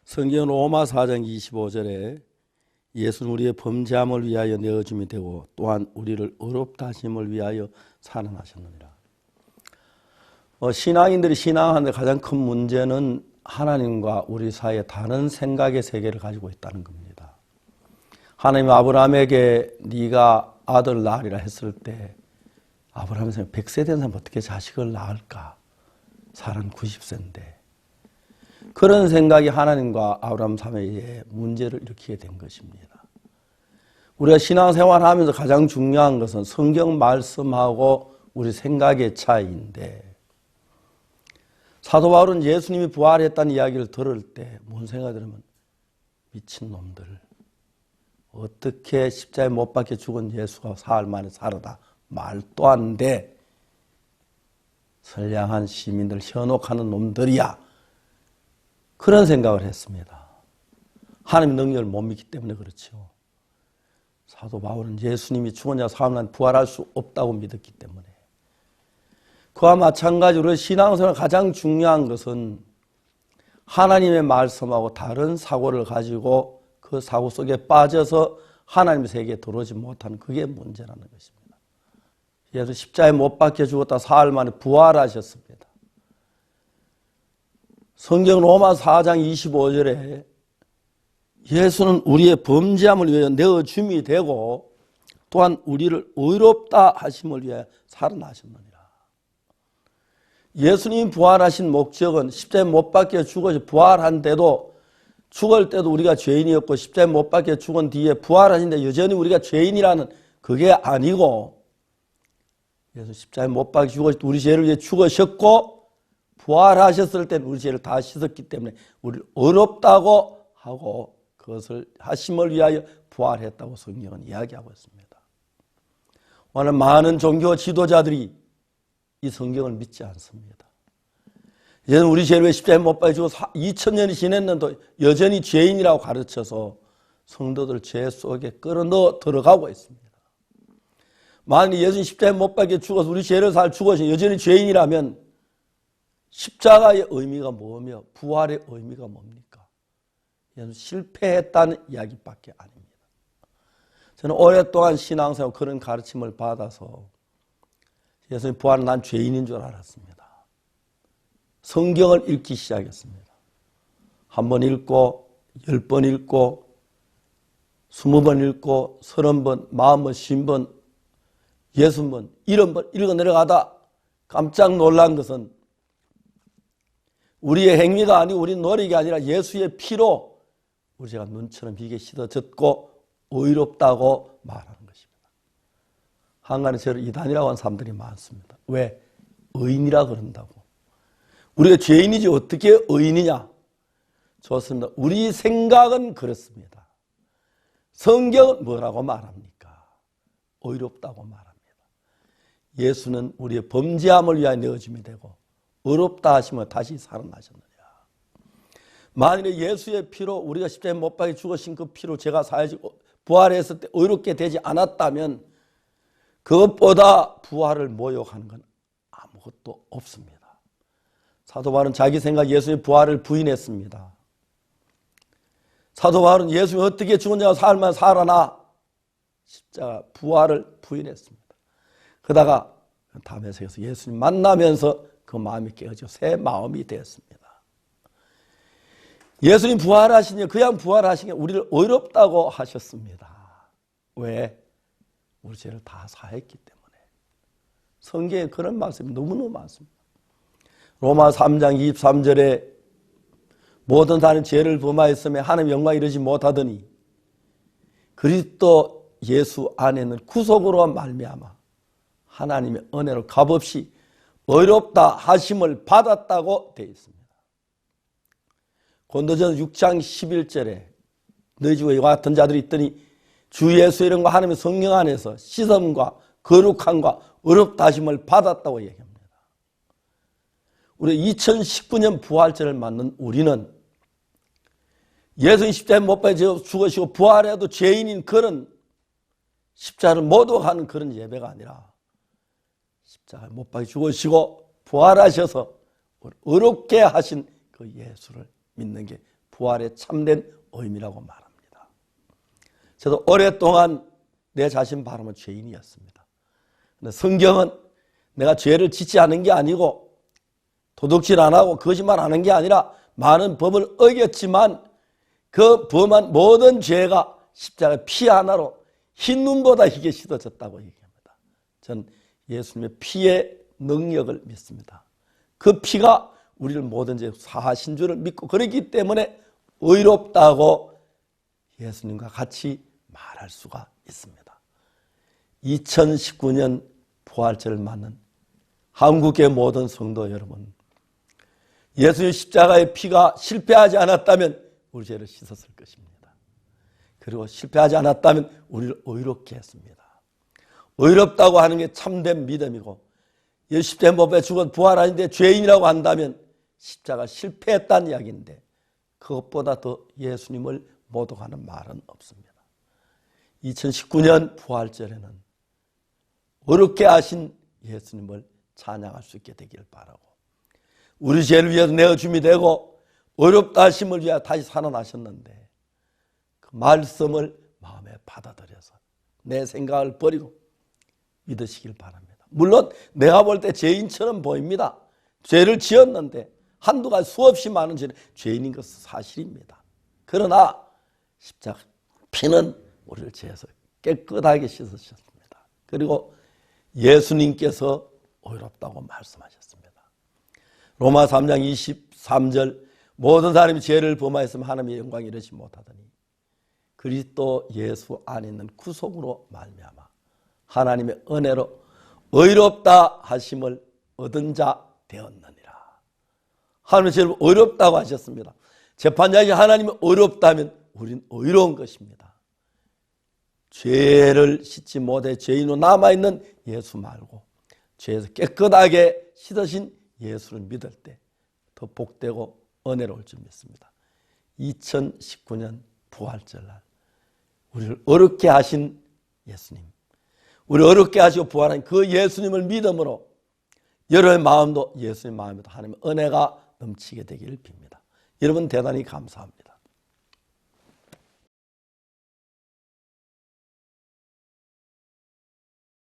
성경 로마 4장 25절에 예수는 우리의 범죄함을 위하여 내어줌이 되고 또한 우리를 의롭다 하심을 위하여 살아나셨느니라. 신앙인들이 신앙하는데 가장 큰 문제는 하나님과 우리 사이에 다른 생각의 세계를 가지고 있다는 겁니다. 하나님 아브라함에게 네가 아들 낳으리라 했을 때 아브라함이 100세 된 사람 어떻게 자식을 낳을까? 사람은 90세인데 그런 생각이 하나님과 아브라함 사이에 문제를 일으키게 된 것입니다. 우리가 신앙생활하면서 가장 중요한 것은 성경 말씀하고 우리 생각의 차이인데 사도 바울은 예수님이 부활했다는 이야기를 들을 때 뭔 생각이 들으면 미친놈들, 어떻게 십자가에 못 박혀 죽은 예수가 사흘 만에 살아다 말도 안 돼. 선량한 시민들 현혹하는 놈들이야. 그런 생각을 했습니다. 하나님의 능력을 못 믿기 때문에 그렇죠. 사도 바울은 예수님이 죽은 자 사흘 만에 부활할 수 없다고 믿었기 때문에. 그와 마찬가지로 신앙생활 가장 중요한 것은 하나님의 말씀하고 다른 사고를 가지고 그 사고 속에 빠져서 하나님의 세계에 들어오지 못하는 그게 문제라는 것입니다. 예수 십자가에 못 박혀 죽었다 사흘 만에 부활하셨습니다. 성경 로마 4장 25절에 예수는 우리의 범죄함을 위하여 내어줌이 되고 또한 우리를 의롭다 하심을 위하여 살아나셨느니라. 예수님이 부활하신 목적은 십자가에 못 박혀 죽어서 부활한 데도 죽을 때도 우리가 죄인이었고 십자가에 못 박혀 죽은 뒤에 부활하신데 여전히 우리가 죄인이라는 그게 아니고 예수 십자가에 못 박혀 죽어서 우리 죄를 위해 죽으셨고 부활하셨을 때는 우리 죄를 다 씻었기 때문에 우리를 의롭다고 하고 그것을 하심을 위하여 부활했다고 성경은 이야기하고 있습니다. 오늘 많은 종교 지도자들이 이 성경을 믿지 않습니다. 이제는 우리 죄를 위해 십자가에 못 박혀 죽어 2000년이 지냈는데도 여전히 죄인이라고 가르쳐서 성도들 죄 속에 끌어넣어 들어가고 있습니다. 만약 예수님 십자가에 못 박혀 죽어서 우리 죄를 살 죽어서 여전히 죄인이라면 십자가의 의미가 뭐며 부활의 의미가 뭡니까? 예수 실패했다는 이야기밖에 아닙니다. 저는 오랫동안 신앙생활 그런 가르침을 받아서 예수님 부활은 난 죄인인 줄 알았습니다. 성경을 읽기 시작했습니다. 한 번 읽고 10번 읽고 20번 읽고 30번 40번 50번 60번 70번 읽어 내려가다 깜짝 놀란 것은 우리의 행위가 아니고 우리 노력이 아니라 예수의 피로 우리 죄가 눈처럼 비게 씻어졌고 의롭다고 말하는 것입니다. 한간에 저를 이단이라고 하는 사람들이 많습니다. 왜? 의인이라 그런다고. 우리가 죄인이지 어떻게 의인이냐? 좋습니다. 우리 생각은 그렇습니다. 성경은 뭐라고 말합니까? 의롭다고 말합니다. 예수는 우리의 범죄함을 위하여 내어줌이 되고 의롭다 하시면 다시 살아나셨느냐. 만일에 예수의 피로 우리가 십자가에 못 박혀 죽으신 그 피로 제가 사해지고 부활했을 때 의롭게 되지 않았다면 그것보다 부활을 모욕하는 건 아무것도 없습니다. 사도 바울은 자기 생각 예수의 부활을 부인했습니다. 사도 바울은 예수가 어떻게 죽은 자가 살만 살아나 십자가 부활을 부인했습니다. 그러다가 담에서에서 예수님 만나면서 그 마음이 깨어져 새 마음이 되었습니다. 예수님 부활하시니 그냥 부활하시니 우리를 의롭다고 하셨습니다. 왜? 우리 죄를 다 사했기 때문에. 성경에 그런 말씀이 너무너무 많습니다. 로마 3장 23절에 모든 사람은 죄를 범하였으며 하나님의 영광에 이르지 못하더니 그리스도 예수 안에는 구속으로 말미암아 하나님의 은혜로 값없이 의롭다 하심을 받았다고 되어 있습니다. 고린도전서 6장 11절에 너희 중에 이와 같은 자들이 있더니 주 예수 이름과 하나님의 성령 안에서 씻음과 거룩함과 의롭다 하심을 받았다고 얘기합니다. 우리 2019년 부활절을 맞는 우리는 예수님 십자가에 못 박혀 죽으시고 부활해도 죄인인 그런 십자가를 모독하는 그런 예배가 아니라 십자가에 못 박혀 죽으시고 부활하셔서 의롭게 하신 그 예수를 믿는 게 부활의 참된 의미라고 말합니다. 저도 오랫동안 내 자신 바라보면 죄인이었습니다. 근데 성경은 내가 죄를 짓지 않은 게 아니고 도둑질 안 하고 거짓말 안 한 게 아니라 많은 법을 어겼지만 그 범한 모든 죄가 십자가의 피 하나로 흰 눈보다 희게 씻어졌다고 얘기합니다. 전 예수님의 피의 능력을 믿습니다. 그 피가 우리를 모든 죄 사하신 줄을 믿고 그렇기 때문에 의롭다고 예수님과 같이 말할 수가 있습니다. 2019년 부활절을 맞는 한국의 모든 성도 여러분, 예수의 십자가의 피가 실패하지 않았다면 우리 죄를 씻었을 것입니다. 그리고 실패하지 않았다면 우리를 의롭게 했습니다. 의롭다고 하는 게 참된 믿음이고 십자가에 못 박혀 죽어 부활하는데 죄인이라고 한다면 십자가 실패했다는 이야기인데 그것보다 더 예수님을 모독하는 말은 없습니다. 2019년 부활절에는 의롭게 하신 예수님을 찬양할 수 있게 되기를 바라고 우리 죄를 위해서 내어줌이 되고 의롭다 하심을 위하여 다시 살아나셨는데 그 말씀을 마음에 받아들여서 내 생각을 버리고 믿으시길 바랍니다. 물론 내가 볼 때 죄인처럼 보입니다. 죄를 지었는데 한두 가지 수없이 많은 죄인인 것은 사실입니다. 그러나 십자가 피는 우리를 죄에서 깨끗하게 씻으셨습니다. 그리고 예수님께서 의롭다고 말씀하셨습니다. 로마 3장 23절 모든 사람이 죄를 범하였으면 하나님의 영광에 이르지 못하더니 그리스도 예수 안에 있는 구속으로 말미암아 하나님의 은혜로 의롭다 하심을 얻은 자 되었느니라. 하나님의 죄를 의롭다고 하셨습니다. 재판장이 하나님이 의롭다면 우린 의로운 것입니다. 죄를 씻지 못해 죄인으로 남아있는 예수 말고 죄에서 깨끗하게 씻으신 예수를 믿을 때 더 복되고 은혜로울 줄 믿습니다. 2019년 부활절날 우리를 어렵게 하신 예수님, 우리를 어렵게 하시고 부활한 그 예수님을 믿음으로 여러분의 마음도 예수님 마음에도 하나님의 은혜가 넘치게 되기를 빕니다. 여러분 대단히 감사합니다.